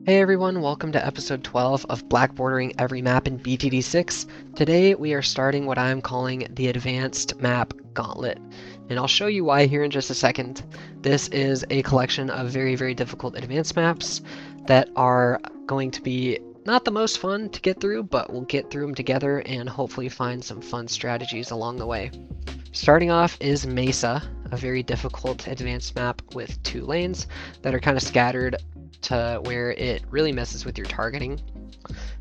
Hey everyone, welcome to episode 12 of blackbordering every map in BTD6. Today we are starting what I'm calling the advanced map gauntlet, and I'll show you why here in just a second. This is a collection of very difficult advanced maps that are going to be not the most fun to get through, but we'll get through them together and hopefully find some fun strategies along the way. Starting off is Mesa, a very difficult advanced map with 2 lanes that are kind of scattered to where it really messes with your targeting.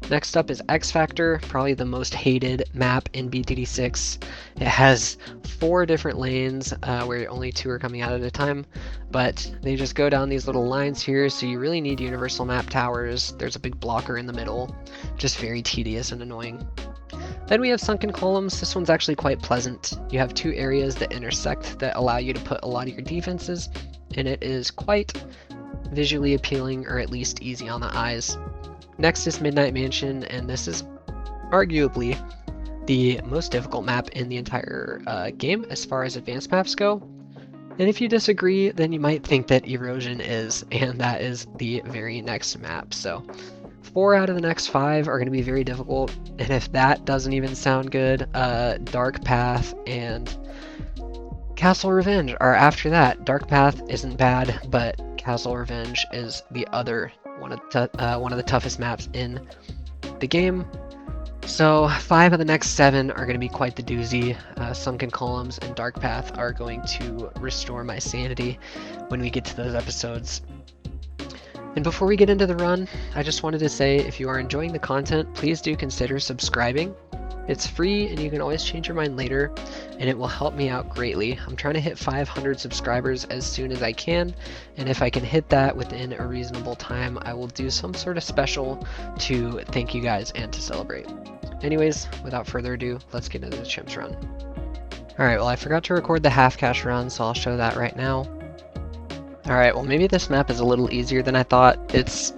Next up is X Factor, probably the most hated map in BTD6. It has 4 different lanes where only 2 are coming out at a time, but they just go down these little lines here, so you really need universal map towers. There's a big blocker in the middle, just very tedious and annoying. Then we have sunken columns. This one's actually quite pleasant. You have 2 areas that intersect that allow you to put a lot of your defenses, and it is quite visually appealing, or at least easy on the eyes. Next is Midnight Mansion, and this is arguably the most difficult map in the entire game as far as advanced maps go. And if you disagree, then you might think that Erosion is, and that is the very next map. So 4 out of the next 5 are going to be very difficult, and if that doesn't even sound good, Dark Path and Castle Revenge are after that. Dark Path isn't bad, but Castle Revenge is the other one of the toughest maps in the game. So 5 of the next 7 are going to be quite the doozy. Sunken Columns and Dark Path are going to restore my sanity when we get to those episodes. And before we get into the run, I just wanted to say, if you are enjoying the content, please do consider subscribing. It's free and you can always change your mind later, and it will help me out greatly. I'm trying to hit 500 subscribers as soon as I can, and if I can hit that within a reasonable time, I will do some sort of special to thank you guys and to celebrate. Anyways, without further ado, let's get into the Chimps run. Alright, well I forgot to record the half cache run, so I'll show that right now. Alright, well maybe this map is a little easier than I thought. It's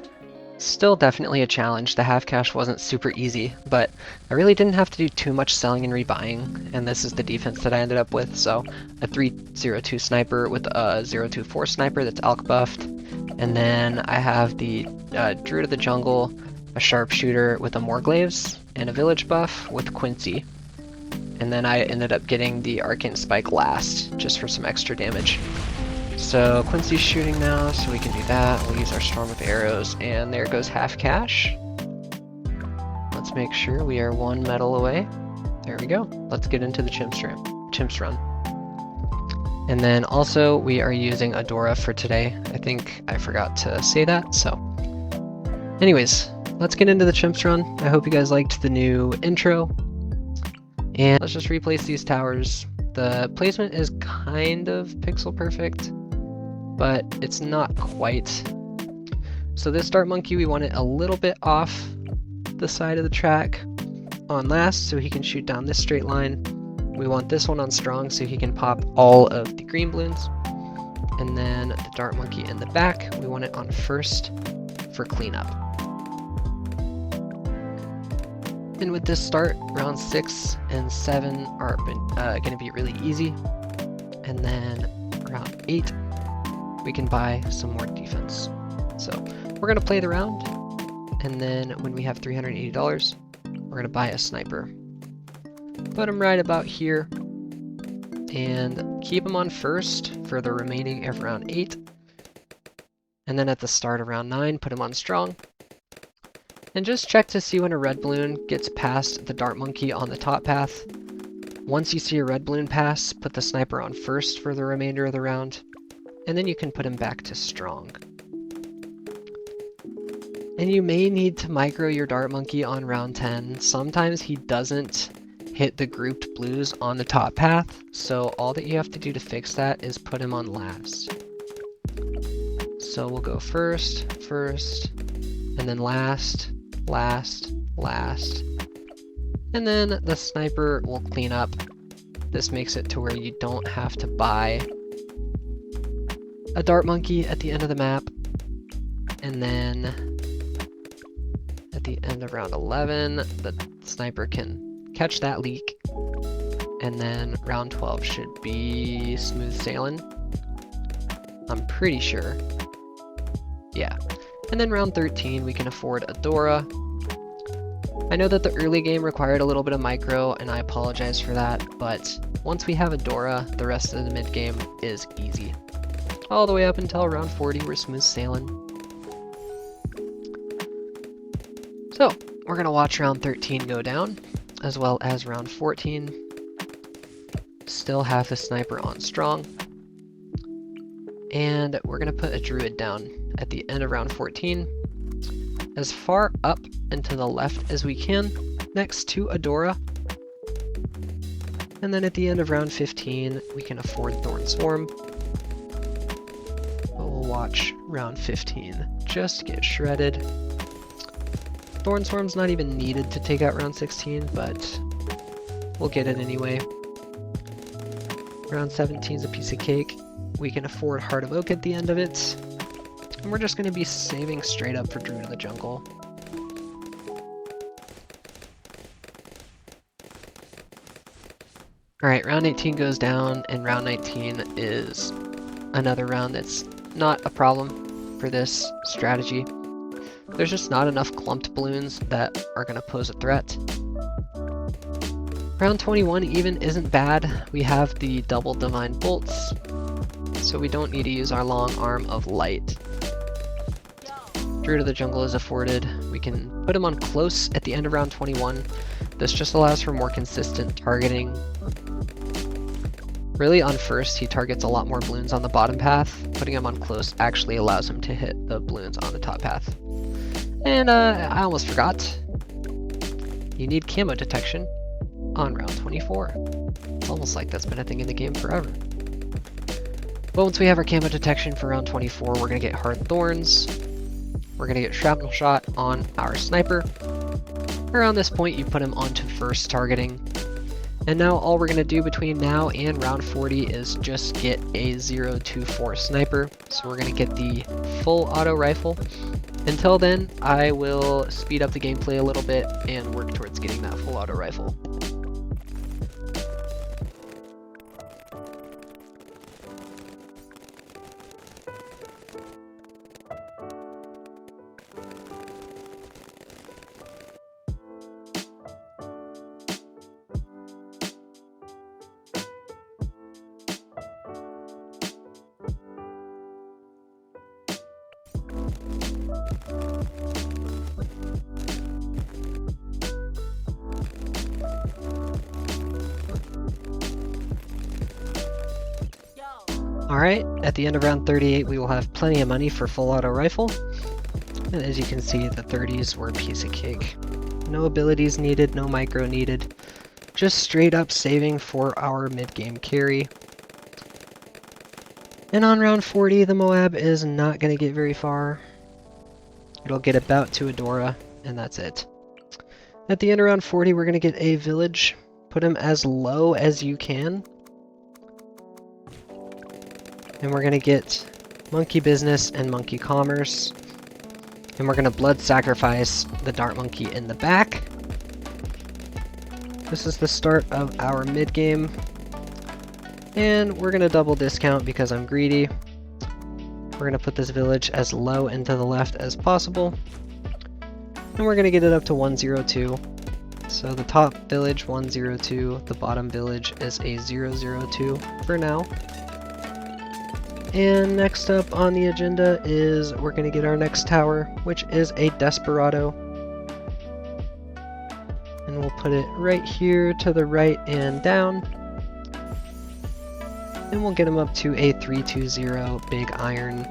still definitely a challenge. The half cache wasn't super easy, but I really didn't have to do too much selling and rebuying, and this is the defense that I ended up with. So a 302 sniper with a 024 sniper that's alk buffed, and then I have the Druid of the Jungle, a sharpshooter with a Morglaves, and a village buff with Quincy. And then I ended up getting the Arcane Spike last, just for some extra damage. So Quincy's shooting now, so we can do that. We'll use our Storm of Arrows, and there goes half cache. Let's make sure we are 1 medal away. There we go. Let's get into the Chimps run. And then also, we are using Adora for today. I think I forgot to say that, so. Anyways, let's get into the Chimps run. I hope you guys liked the new intro. And let's just replace these towers. The placement is kind of pixel perfect, but it's not quite. So this Dart Monkey, we want it a little bit off the side of the track on last, so he can shoot down this straight line. We want this one on strong, so he can pop all of the green balloons. And then the Dart Monkey in the back, we want it on first for cleanup. And with this start, round 6 and 7 are going to be really easy. And then round 8, we can buy some more defense. So we're going to play the round, and then when we have $380, we're going to buy a sniper. Put him right about here, and keep him on first for the remaining of round 8. And then at the start of round 9, put him on strong. And just check to see when a red balloon gets past the Dart Monkey on the top path. Once you see a red balloon pass, put the sniper on first for the remainder of the round, and then you can put him back to strong. And you may need to micro your Dart Monkey on round 10. Sometimes he doesn't hit the grouped blues on the top path, so all that you have to do to fix that is put him on last. So we'll go first, and then last, and then the sniper will clean up. This makes it to where you don't have to buy a Dart Monkey at the end of the map. And then at the end of round 11, the sniper can catch that leak. And then round 12 should be smooth sailing. I'm pretty sure. Yeah. And then round 13, we can afford a Dora. I know that the early game required a little bit of micro, and I apologize for that, but once we have a Dora, the rest of the mid game is easy. All the way up until round 40, we're smooth sailing. So, we're going to watch round 13 go down, as well as round 14. Still have the sniper on strong. And we're going to put a druid down at the end of round 14, as far up and to the left as we can, next to a Dora. And then at the end of round 15, we can afford Thorn Swarm. But we'll watch round 15 just get shredded. Thorn Swarm's not even needed to take out round 16, but we'll get it anyway. Round 17 is a piece of cake. We can afford Heart of Oak at the end of it. And we're just going to be saving straight up for Druid of the Jungle. Alright, round 18 goes down, and round 19 is another round that's not a problem for this strategy. There's just not enough clumped balloons that are going to pose a threat. Round 21 even isn't bad. We have the double Divine Bolts, so we don't need to use our long arm of light. Druid of the Jungle is afforded. We can put him on close at the end of round 21. This just allows for more consistent targeting. Really, on first, he targets a lot more balloons on the bottom path. Putting him on close actually allows him to hit the balloons on the top path. And I almost forgot. You need camo detection on round 24. It's almost like that's been a thing in the game forever. But once we have our camo detection for round 24, we're going to get Hard Thorns. We're going to get Shrapnel Shot on our sniper. Around this point, you put him onto first targeting. And now all we're going to do between now and round 40 is just get a 0-2-4 sniper. So we're going to get the full auto rifle. Until then, I will speed up the gameplay a little bit and work towards getting that full auto rifle. Alright, at the end of round 38 we will have plenty of money for full auto rifle. And as you can see, the 30s were a piece of cake. No abilities needed, no micro needed. Just straight up saving for our mid-game carry. And on round 40, the Moab is not going to get very far. It'll get about to Adora, and that's it. At the end of round 40, we're going to get a village. Put him as low as you can. And we're going to get Monkey Business and Monkey Commerce. And we're going to blood sacrifice the Dart Monkey in the back. This is the start of our mid game. And we're going to double discount because I'm greedy. We're going to put this village as low and to the left as possible. And we're going to get it up to 102. So the top village 102, the bottom village is a 002 for now. And next up on the agenda is we're going to get our next tower, which is a Desperado. And we'll put it right here to the right and down. And we'll get him up to a 320 Big Iron.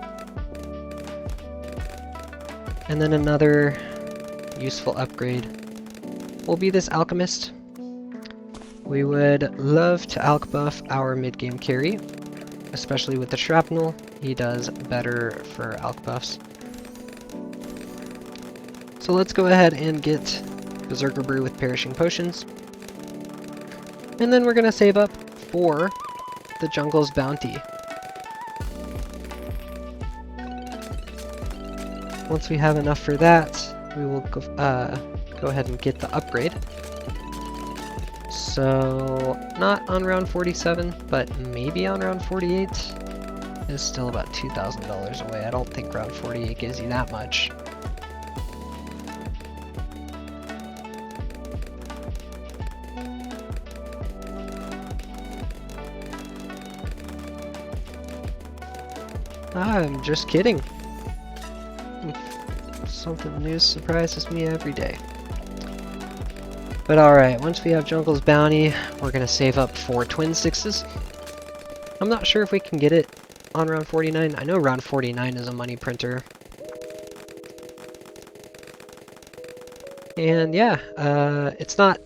And then another useful upgrade will be this Alchemist. We would love to alch buff our mid-game carry. Especially with the Shrapnel, he does better for alch buffs. So let's go ahead and get Berserker Brew with Perishing Potions. And then we're going to save up for the Jungle's Bounty. Once we have enough for that, we will go ahead and get the upgrade. So, not on round 47, but maybe on round 48. is still about $2,000 away. I don't think round 48 gives you that much. I'm just kidding. Something new surprises me every day. But alright, once we have Jungle's Bounty, we're gonna save up for Twin Sixes. I'm not sure if we can get it on round 49. I know round 49 is a money printer. And yeah, it's not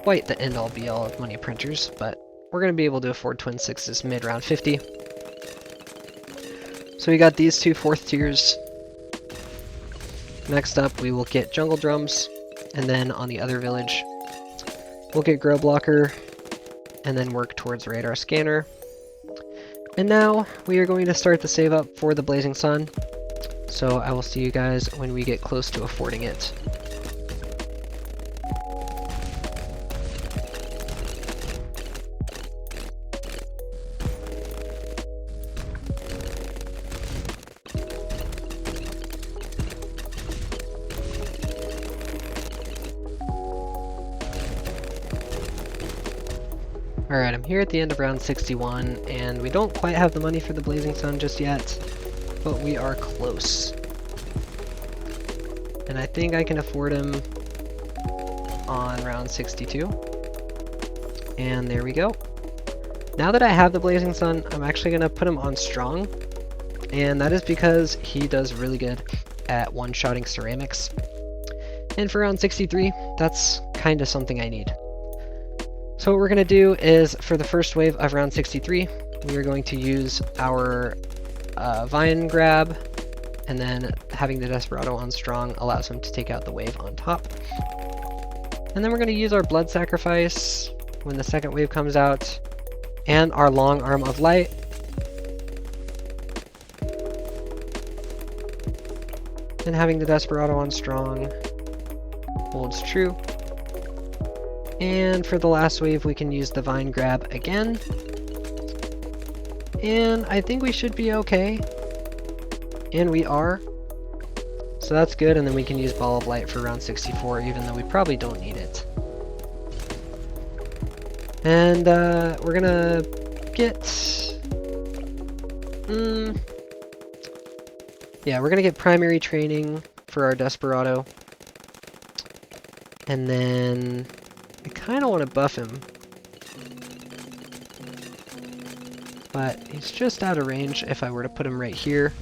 quite the end-all be-all of money printers, but we're gonna be able to afford Twin Sixes mid-round 50. So we got these two 4th tiers. Next up, we will get Jungle Drums, and then on the other village, we'll get Grow Blocker, and then work towards Radar Scanner. And now, we are going to start the save up for the Blazing Sun, so I will see you guys when we get close to affording it. Alright, I'm here at the end of round 61, and we don't quite have the money for the Blazing Sun just yet, but we are close. And I think I can afford him on round 62. And there we go. Now that I have the Blazing Sun, I'm actually going to put him on Strong, and that is because he does really good at one-shotting ceramics. And for round 63, that's kind of something I need. So what we're going to do is, for the first wave of round 63, we are going to use our Vine Grab, and then having the Desperado on Strong allows him to take out the wave on top. And then we're going to use our Blood Sacrifice when the second wave comes out, and our Long Arm of Light. And having the Desperado on Strong holds true. And for the last wave, we can use the Vine Grab again. And I think we should be okay. And we are. So that's good, and then we can use Ball of Light for round 64, even though we probably don't need it. And we're gonna get... yeah, we're gonna get primary training for our Desperado. And then... I kind of want to buff him, but he's just out of range if I were to put him right here.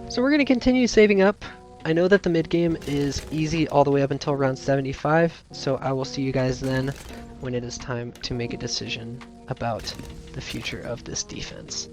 So we're going to continue saving up. I know that the mid game is easy all the way up until round 75, so I will see you guys then when it is time to make a decision about the future of this defense.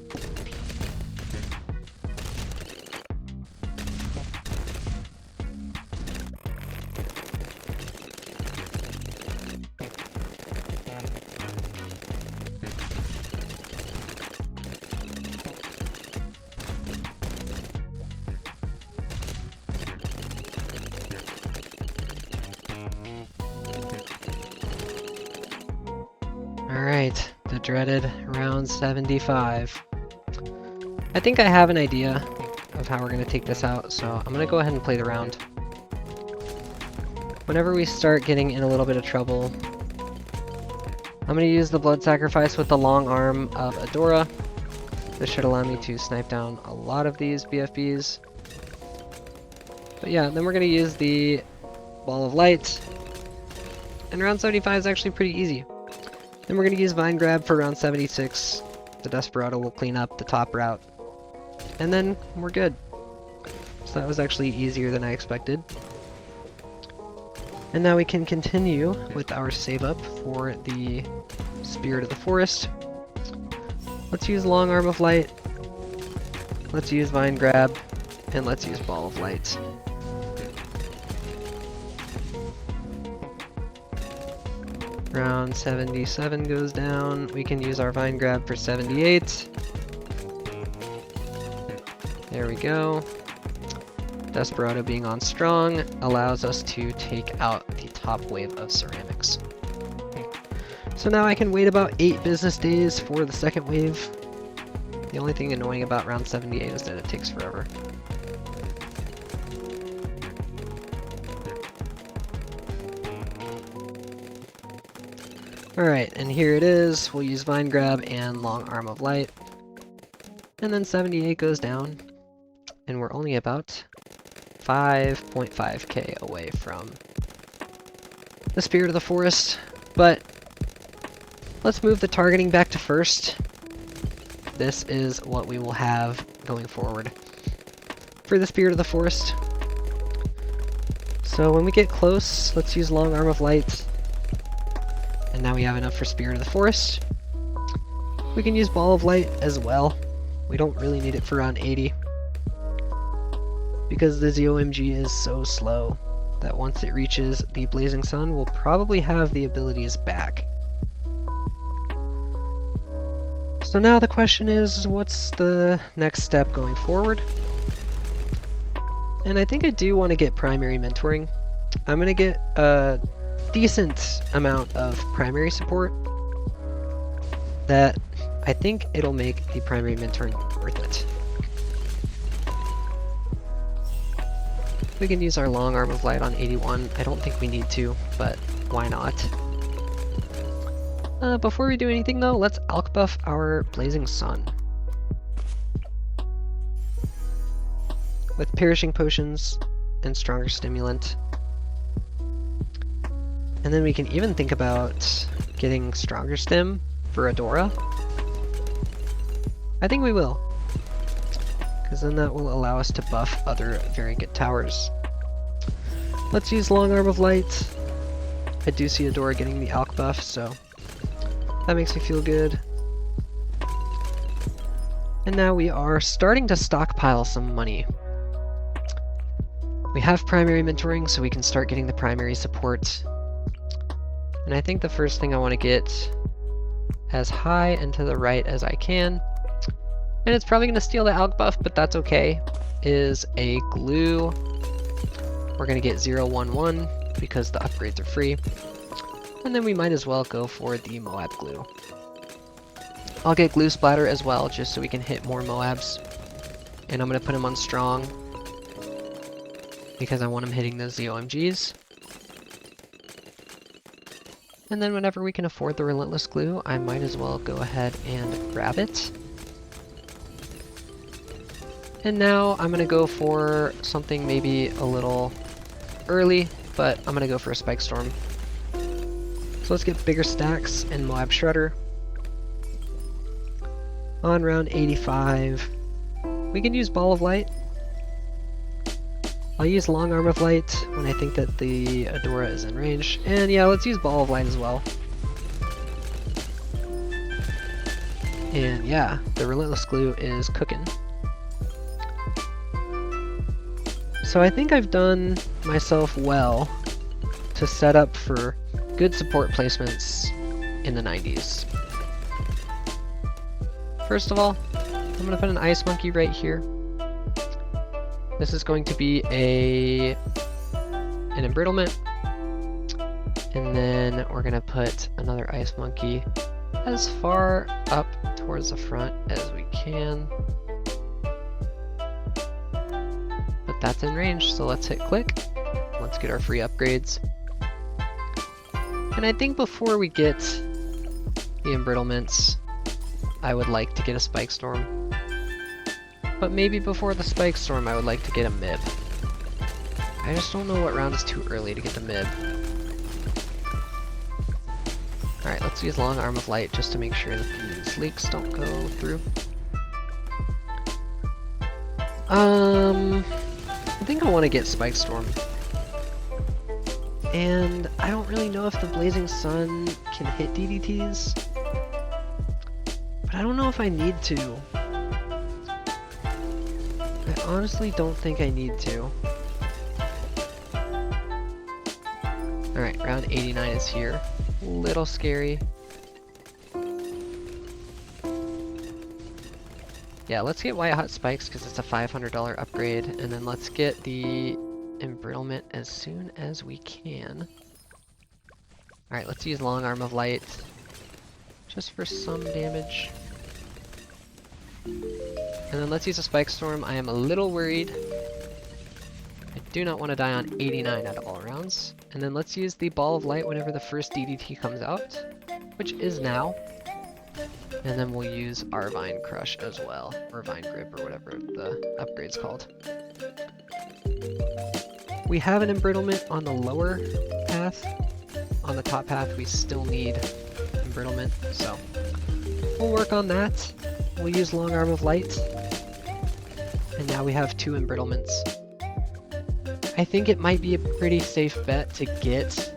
Alright, the dreaded round 75. I think I have an idea of how we're going to take this out, so I'm going to go ahead and play the round. Whenever we start getting in a little bit of trouble, I'm going to use the Blood Sacrifice with the Long Arm of Adora. This should allow me to snipe down a lot of these BFBs. But yeah, then we're going to use the Ball of Light. And round 75 is actually pretty easy. Then we're going to use Vine Grab for round 76. The Desperado will clean up the top route. And then we're good. So that was actually easier than I expected. And now we can continue with our save up for the Spirit of the Forest. Let's use Long Arm of Light. Let's use Vine Grab. And let's use Ball of Light. Round 77 goes down. We can use our Vine Grab for 78. There we go. Desperado being on Strong allows us to take out the top wave of ceramics. So now I can wait about 8 business days for the second wave. The only thing annoying about round 78 is that it takes forever. Alright, and here it is. We'll use Vine Grab and Long Arm of Light. And then 78 goes down. And we're only about 5.5k away from the Spirit of the Forest. But let's move the targeting back to first. This is what we will have going forward for the Spirit of the Forest. So when we get close, let's use Long Arm of Light. And now we have enough for Spirit of the Forest. We can use Ball of Light as well. We don't really need it for round 80. Because the ZOMG is so slow that once it reaches the Blazing Sun, we'll probably have the abilities back. So now the question is, what's the next step going forward? And I think I do want to get primary mentoring. I'm going to get a decent amount of primary support that I think it'll make the primary mentoring worth it. We can use our Long Arm of Light on 81. I don't think we need to, but why not? Before we do anything though, let's alch buff our Blazing Sun with Perishing Potions and Stronger Stimulant. And then we can even think about getting Stronger Stim for Adora. I think we will, because then that will allow us to buff other very good towers. Let's use Long Arm of Light. I do see Adora getting the alch buff, so that makes me feel good. And now we are starting to stockpile some money. We have primary mentoring, so we can start getting the primary support. And I think the first thing I want to get as high and to the right as I can, and it's probably going to steal the alch buff, but that's okay, is a glue. We're going to get 011 because the upgrades are free. And then we might as well go for the Moab glue. I'll get glue splatter as well, just so we can hit more Moabs. And I'm going to put him on strong because I want him hitting those ZOMGs. And then whenever we can afford the Relentless Glue, I might as well go ahead and grab it. And now I'm going to go for something maybe a little early, but I'm going to go for a Spike Storm. So let's get bigger stacks and Moab Shredder. On round 85, we can use Ball of Light. I'll use Long Arm of Light when I think that the Adora is in range. And yeah, let's use Ball of Light as well. And yeah, the Relentless Glue is cooking. So I think I've done myself well to set up for good support placements in the 90s. First of all, I'm going to put an Ice Monkey right here. This is going to be an Embrittlement. And then we're going to put another Ice Monkey as far up towards the front as we can. But that's in range, so let's hit click. Let's get our free upgrades. And I think before we get the Embrittlements, I would like to get a Spike Storm. But maybe before the Spike Storm, I would like to get a Mib. I just don't know what round is too early to get the Mib. Alright, let's use Long Arm of Light just to make sure that these leaks don't go through. I think I want to get Spike Storm. And I don't really know if the Blazing Sun can hit DDTs. But I don't know if I need to. I honestly don't think I need to. Alright, round 89 is here. Little scary. Yeah, let's get White Hot Spikes because it's a $500 upgrade, and then let's get the Embrittlement as soon as we can. Alright, let's use Long Arm of Light just for some damage. And then let's use a Spike Storm. I am a little worried. I do not want to die on 89 out of all rounds. And then let's use the Ball of Light whenever the first DDT comes out, which is now. And then we'll use our Vine Crush as well, or Vine Grip, or whatever the upgrade's called. We have an embrittlement on the lower path. On the top path, we still need embrittlement, so we'll work on that. We'll use Long Arm of Light. And now we have 2 embrittlements. I think it might be a pretty safe bet to get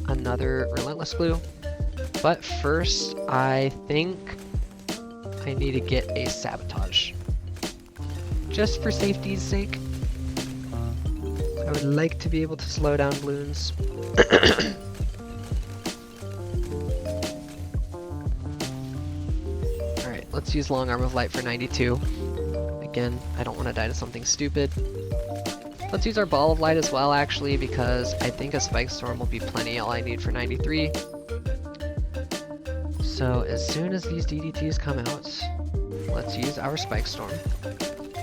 another Relentless Glue. But first, I think I need to get a Sabotage. Just for safety's sake. I would like to be able to slow down balloons. Alright, let's use Long Arm of Light for 92. Again, I don't want to die to something stupid. Let's use our Ball of Light as well, actually, because I think a Spike Storm will be plenty all I need for 93. So as soon as these DDTs come out, let's use our Spike Storm.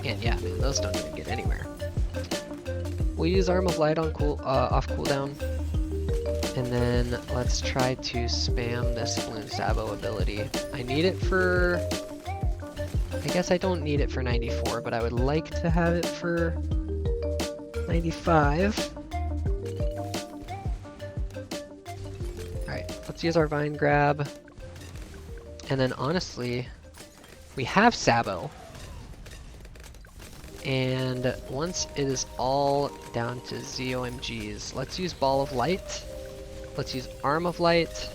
And yeah, man, those don't even get anywhere. We'll use Arm of Light on off cooldown. And then let's try to spam this Balloon Sabo ability. I need it for... I guess I don't need it for 94, but I would like to have it for 95. Alright, let's use our Vine Grab. And then honestly, we have Sabo. And once it is all down to ZOMGs, let's use Ball of Light. Let's use Arm of Light.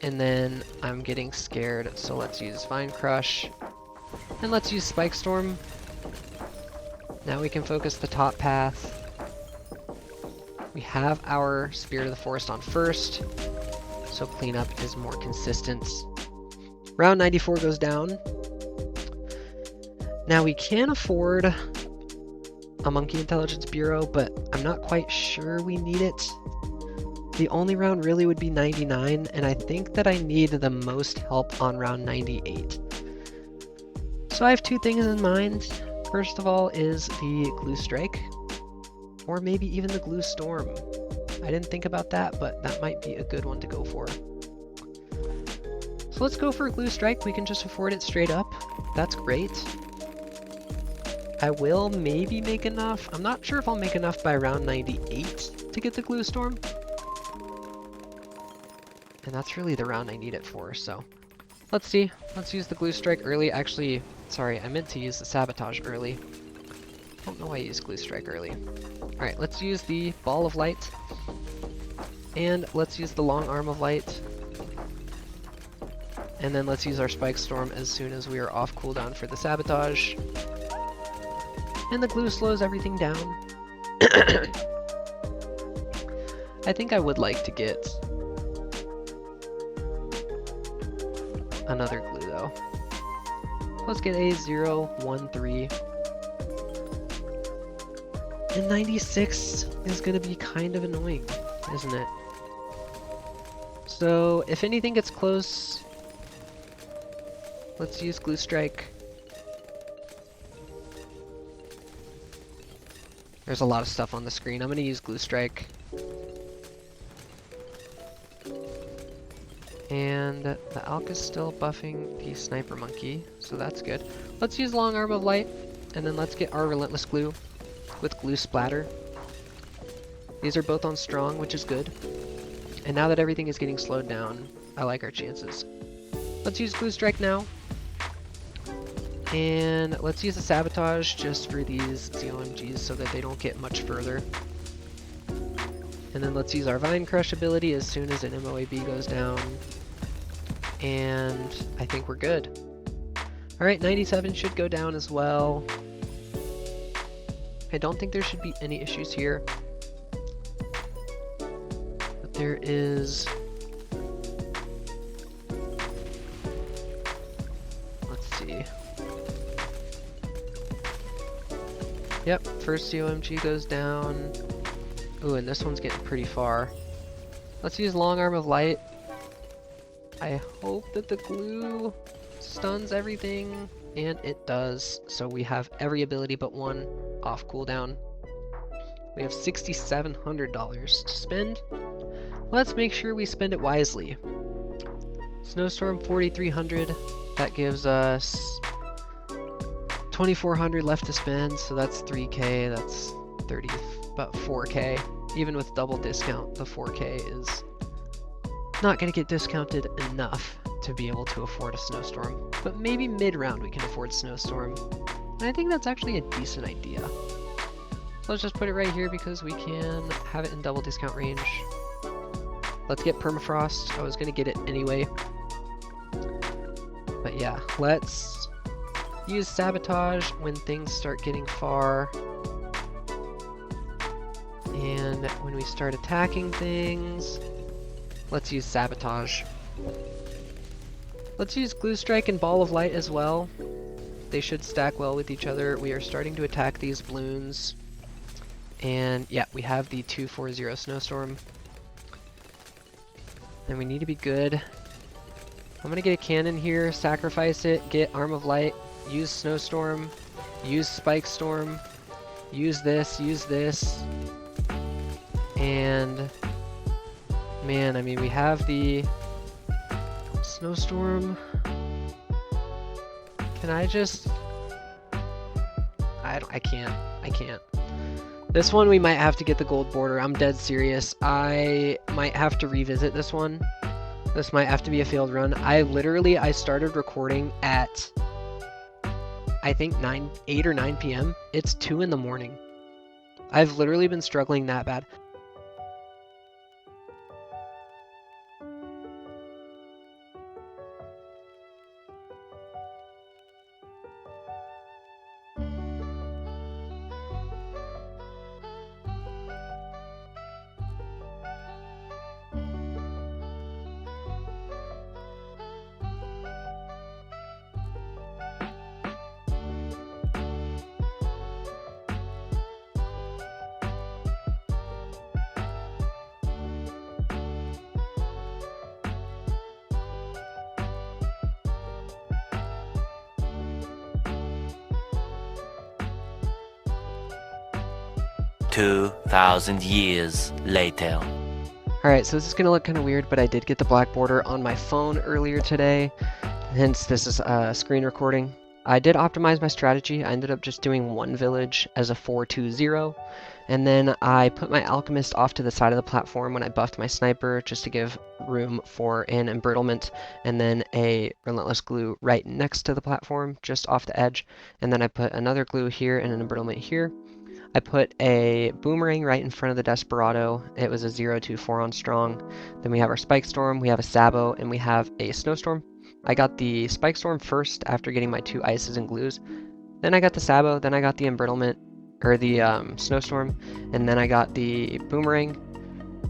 And then I'm getting scared, so let's use Vine Crush. And let's use Spike Storm. Now we can focus the top path. We have our Spirit of the Forest on first, so cleanup is more consistent. Round 94 goes down. Now we can afford a Monkey Intelligence Bureau, but I'm not quite sure we need it. The only round really would be 99, and I think that I need the most help on round 98. So I have 2 things in mind. First of all is the Glue Strike, or maybe even the Glue Storm. I didn't think about that, but that might be a good one to go for. So let's go for a Glue Strike. We can just afford it straight up. That's great. I will maybe make enough. I'm not sure if I'll make enough by round 98 to get the Glue Storm. And that's really the round I need it for, so let's see. Let's use the Glue Strike early. Actually, sorry, I meant to use the Sabotage early. I don't know why I used Glue Strike early. Alright, let's use the Ball of Light. And let's use the Long Arm of Light. And then let's use our Spike Storm as soon as we are off cooldown for the Sabotage. And the glue slows everything down. I think I would like to get another glue though. Let's get a 0, 1, 3. And 96 is gonna be kind of annoying, isn't it? So if anything gets close, let's use Glue Strike. There's a lot of stuff on the screen. I'm gonna use Glue Strike. And the Alk is still buffing the Sniper Monkey, so that's good. Let's use Long Arm of Light, and then let's get our Relentless Glue with Glue Splatter. These are both on strong, which is good. And now that everything is getting slowed down, I like our chances. Let's use Glue Strike now. And let's use the Sabotage just for these ZOMGs so that they don't get much further. And then let's use our Vine Crush ability as soon as an MOAB goes down. And I think we're good. Alright, 97 should go down as well. I don't think there should be any issues here. But there is... Let's see. Yep, first COMG goes down. Ooh, and this one's getting pretty far. Let's use Long Arm of Light. I hope that the glue stuns everything, and it does. So we have every ability but one off cooldown. We have $6,700 to spend. Let's make sure we spend it wisely. Snowstorm 4,300. That gives us 2,400 left to spend, so that's 3K. That's 30, about 4K. Even with double discount, the 4K is not going to get discounted enough to be able to afford a Snowstorm. But maybe mid-round we can afford Snowstorm. And I think that's actually a decent idea. So let's just put it right here because we can have it in double discount range. Let's get Permafrost. I was going to get it anyway. But yeah, let's use Sabotage when things start getting far. And when we start attacking things, let's use Sabotage. Let's use Glue Strike and Ball of Light as well. They should stack well with each other. We are starting to attack these balloons. And yeah, we have the 240 Snowstorm. And we need to be good. I'm gonna get a cannon here, sacrifice it, get Arm of Light, use Snowstorm, use Spike Storm, use this, and man, I mean, we have the Snowstorm. Can I just... I can't. This one we might have to get the gold border. I'm dead serious. I might have to revisit this one. This might have to be a failed run. I started recording at, I think 8 or 9 p.m. It's 2 in the morning. I've literally been struggling that bad. "2,000 years later." Alright, so this is going to look kind of weird, but I did get the black border on my phone earlier today, hence this is a screen recording. I did optimize my strategy. I ended up just doing one village as a 4-2-0, and then I put my alchemist off to the side of the platform when I buffed my sniper just to give room for an embrittlement, and then a relentless glue right next to the platform, just off the edge, and then I put another glue here and an embrittlement here. I put a boomerang right in front of the Desperado. It was a 0-2-4 on strong. Then we have our Spike Storm, we have a Sabo, and we have a Snowstorm. I got the Spike Storm first after getting my 2 ices and glues. Then I got the Sabo, then I got the embrittlement, or the Snowstorm, and then I got the boomerang.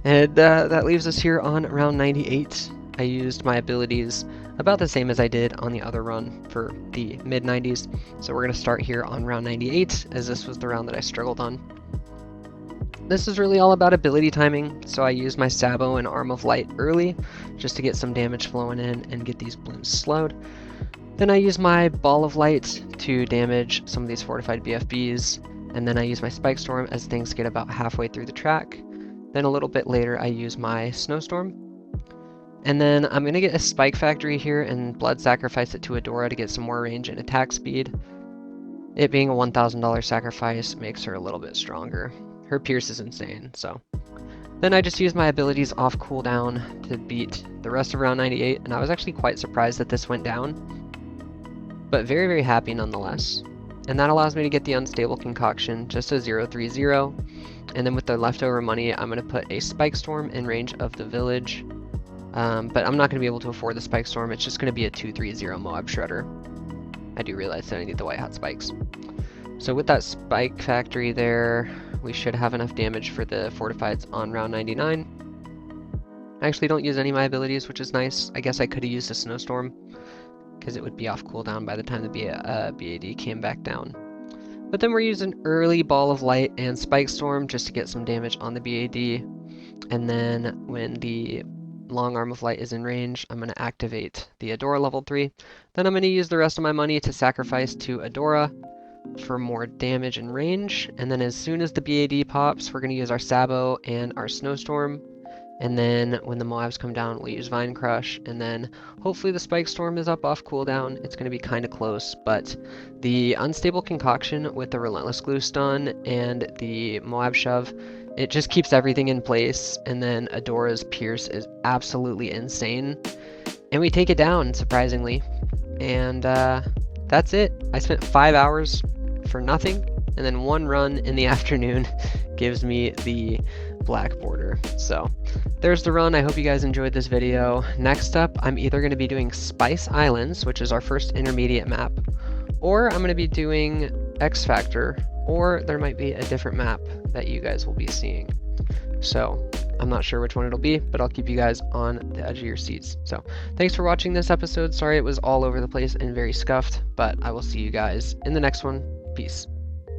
And that leaves us here on round 98. I used my abilities about the same as I did on the other run for the mid-90s. So we're going to start here on round 98, as this was the round that I struggled on. This is really all about ability timing, so I used my Sabo and Arm of Light early, just to get some damage flowing in and get these balloons slowed. Then I use my Ball of Light to damage some of these fortified BFBs, and then I use my Spike Storm as things get about halfway through the track. Then a little bit later I use my Snowstorm. And then I'm going to get a Spike Factory here and Blood Sacrifice it to Adora to get some more range and attack speed. It being a $1,000 sacrifice makes her a little bit stronger. Her Pierce is insane, so. Then I just used my abilities off cooldown to beat the rest of round 98, and I was actually quite surprised that this went down. But very, very happy nonetheless. And that allows me to get the Unstable Concoction, just a 0-3-0. And then with the leftover money, I'm going to put a Spike Storm in range of the village. But I'm not going to be able to afford the Spike Storm. It's just going to be a 2-3-0 Moab Shredder. I do realize that I need the White Hot Spikes. So with that Spike Factory there, we should have enough damage for the Fortifieds on round 99. I actually don't use any of my abilities, which is nice. I guess I could have used a Snowstorm, because it would be off cooldown by the time the BAD came back down. But then we're using early Ball of Light and Spike Storm just to get some damage on the BAD. And then when the Long Arm of Light is in range, I'm going to activate the Adora level 3. Then I'm going to use the rest of my money to sacrifice to Adora for more damage and range. And then as soon as the BAD pops, we're going to use our Sabo and our Snowstorm. And then when the Moabs come down, we'll use Vine Crush. And then hopefully the Spike Storm is up off cooldown. It's going to be kind of close, but the Unstable Concoction with the Relentless Glue Stun and the Moab Shove, it just keeps everything in place. And then Adora's Pierce is absolutely insane. And we take it down, surprisingly. And that's it. I spent 5 hours for nothing, and then 1 run in the afternoon gives me the black border. So there's the run. I hope you guys enjoyed this video. Next up, I'm either going to be doing Spice Islands, which is our first intermediate map, or I'm going to be doing X Factor, or there might be a different map that you guys will be seeing. So I'm not sure which one it'll be, but I'll keep you guys on the edge of your seats. So thanks for watching this episode. Sorry it was all over the place and very scuffed, but I will see you guys in the next one. Peace.